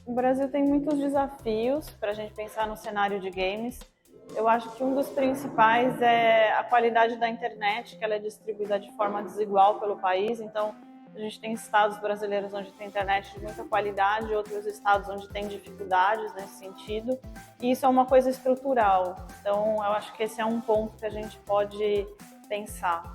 O Brasil tem muitos desafios para a gente pensar no cenário de games. Eu acho que um dos principais é a qualidade da internet, que ela é distribuída de forma desigual pelo país. Então, a gente tem estados brasileiros onde tem internet de muita qualidade, outros estados onde tem dificuldades nesse sentido. E isso é uma coisa estrutural. Então, eu acho que esse é um ponto que a gente pode pensar.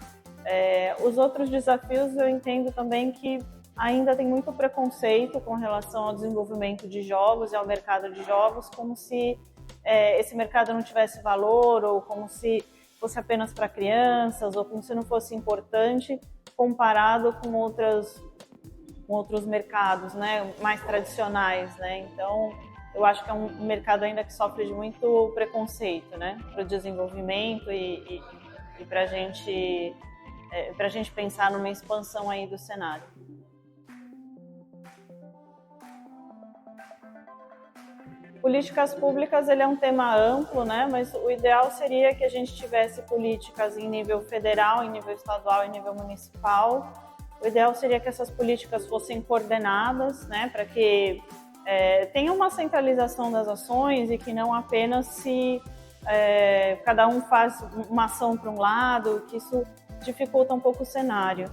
Os outros desafios eu entendo também que ainda tem muito preconceito com relação ao desenvolvimento de jogos e ao mercado de jogos, como se esse mercado não tivesse valor, ou como se fosse apenas para crianças, ou como se não fosse importante comparado com outros mercados, né, mais tradicionais, né? Então, eu acho que é um mercado ainda que sofre de muito preconceito, né, para o desenvolvimento e para a gente pensar numa expansão aí do cenário. Políticas públicas, ele é um tema amplo, né? Mas o ideal seria que a gente tivesse políticas em nível federal, em nível estadual, em nível municipal. O ideal seria que essas políticas fossem coordenadas, né? Para que tenha uma centralização das ações e que não apenas se cada um faz uma ação para um lado, que isso dificulta um pouco o cenário.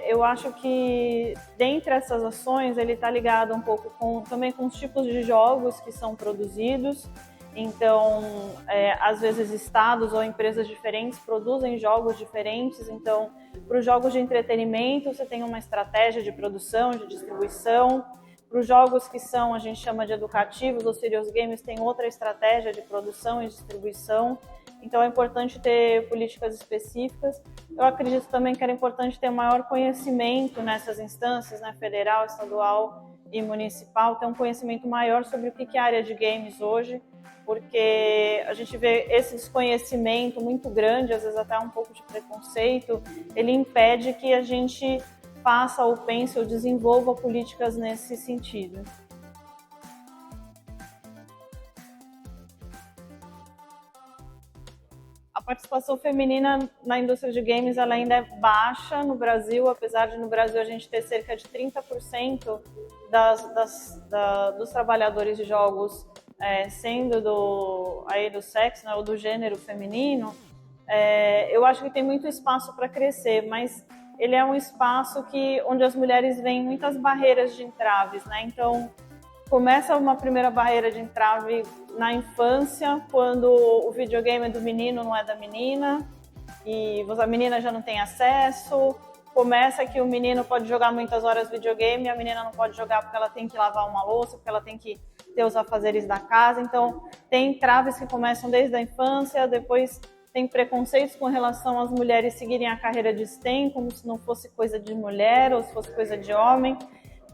Eu acho que dentre essas ações ele está ligado um pouco também com os tipos de jogos que são produzidos. Então, às vezes estados ou empresas diferentes produzem jogos diferentes. Então, para os jogos de entretenimento você tem uma estratégia de produção, de distribuição. Para os jogos que a gente chama de educativos, os serious games, tem outra estratégia de produção e distribuição. Então é importante ter políticas específicas. Eu acredito também que era importante ter maior conhecimento nessas instâncias, né, federal, estadual e municipal, ter um conhecimento maior sobre o que é a área de games hoje, porque a gente vê esse desconhecimento muito grande, às vezes até um pouco de preconceito, ele impede que a gente faça ou pense ou desenvolva políticas nesse sentido. A participação feminina na indústria de games ela ainda é baixa no Brasil, apesar de no Brasil a gente ter cerca de 30% dos trabalhadores de jogos sendo do sexo, né, ou do gênero feminino. Eu acho que tem muito espaço para crescer, mas ele é um espaço onde as mulheres veem muitas barreiras de entraves, né? Então, começa uma primeira barreira de entrave na infância, quando o videogame é do menino, não é da menina, e a menina já não tem acesso. Começa que o menino pode jogar muitas horas videogame e a menina não pode jogar porque ela tem que lavar uma louça, porque ela tem que ter os afazeres da casa. Então, tem entraves que começam desde a infância, depois tem preconceitos com relação às mulheres seguirem a carreira de STEM, como se não fosse coisa de mulher ou se fosse coisa de homem.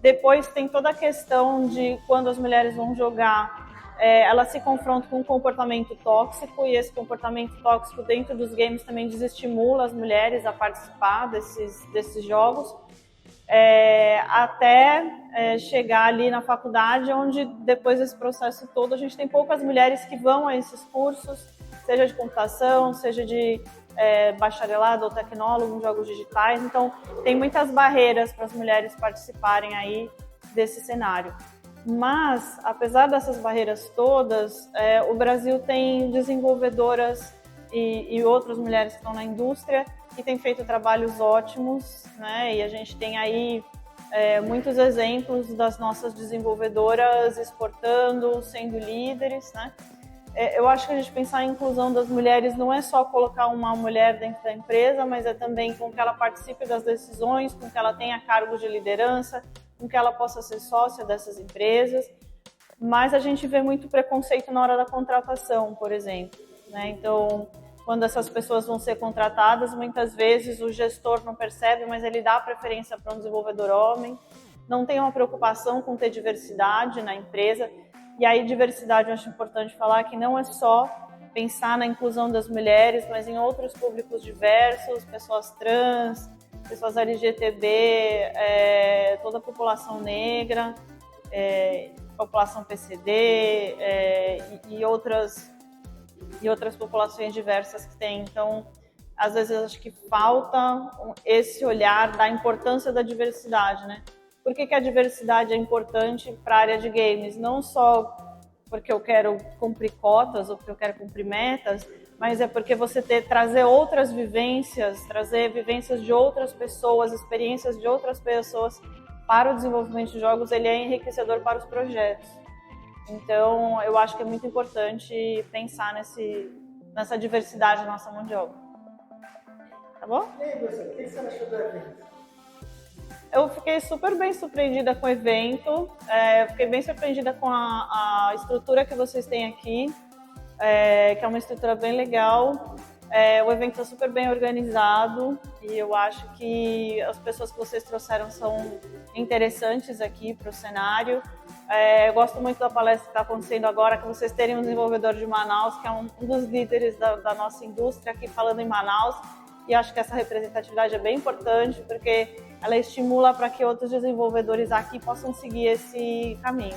Depois tem toda a questão de quando as mulheres vão jogar, elas se confrontam com um comportamento tóxico, e esse comportamento tóxico dentro dos games também desestimula as mulheres a participar desses jogos, até chegar ali na faculdade, onde depois desse processo todo a gente tem poucas mulheres que vão a esses cursos, seja de computação, seja de bacharelado ou tecnólogo em jogos digitais. Então, tem muitas barreiras para as mulheres participarem aí desse cenário. Mas, apesar dessas barreiras todas, o Brasil tem desenvolvedoras e outras mulheres que estão na indústria que têm feito trabalhos ótimos, né? E a gente tem aí muitos exemplos das nossas desenvolvedoras exportando, sendo líderes, né? Eu acho que a gente pensar em inclusão das mulheres não é só colocar uma mulher dentro da empresa, mas é também com que ela participe das decisões, com que ela tenha cargos de liderança, com que ela possa ser sócia dessas empresas. Mas a gente vê muito preconceito na hora da contratação, por exemplo, né? Então, quando essas pessoas vão ser contratadas, muitas vezes o gestor não percebe, mas ele dá preferência para um desenvolvedor homem, não tem uma preocupação com ter diversidade na empresa. E aí, diversidade, eu acho importante falar que não é só pensar na inclusão das mulheres, mas em outros públicos diversos, pessoas trans, pessoas LGTB, toda a população negra, população PCD e outras populações diversas que tem. Então, às vezes, eu acho que falta esse olhar da importância da diversidade, né? por que a diversidade é importante para a área de games, não só porque eu quero cumprir cotas ou porque eu quero cumprir metas, mas é porque você trazer outras vivências, trazer vivências de outras pessoas, experiências de outras pessoas para o desenvolvimento de jogos, ele é enriquecedor para os projetos. Então, eu acho que é muito importante pensar nessa diversidade na nossa mão de obra. Tá bom? E aí, você, o que você achou do evento? Eu fiquei super bem surpreendida com o evento, fiquei bem surpreendida com a estrutura que vocês têm aqui, que é uma estrutura bem legal. O evento está super bem organizado e eu acho que as pessoas que vocês trouxeram são interessantes aqui para o cenário. Eu gosto muito da palestra que está acontecendo agora, que vocês terem um desenvolvedor de Manaus, que é um dos líderes da nossa indústria aqui falando em Manaus. E acho que essa representatividade é bem importante, porque ela estimula para que outros desenvolvedores aqui possam seguir esse caminho.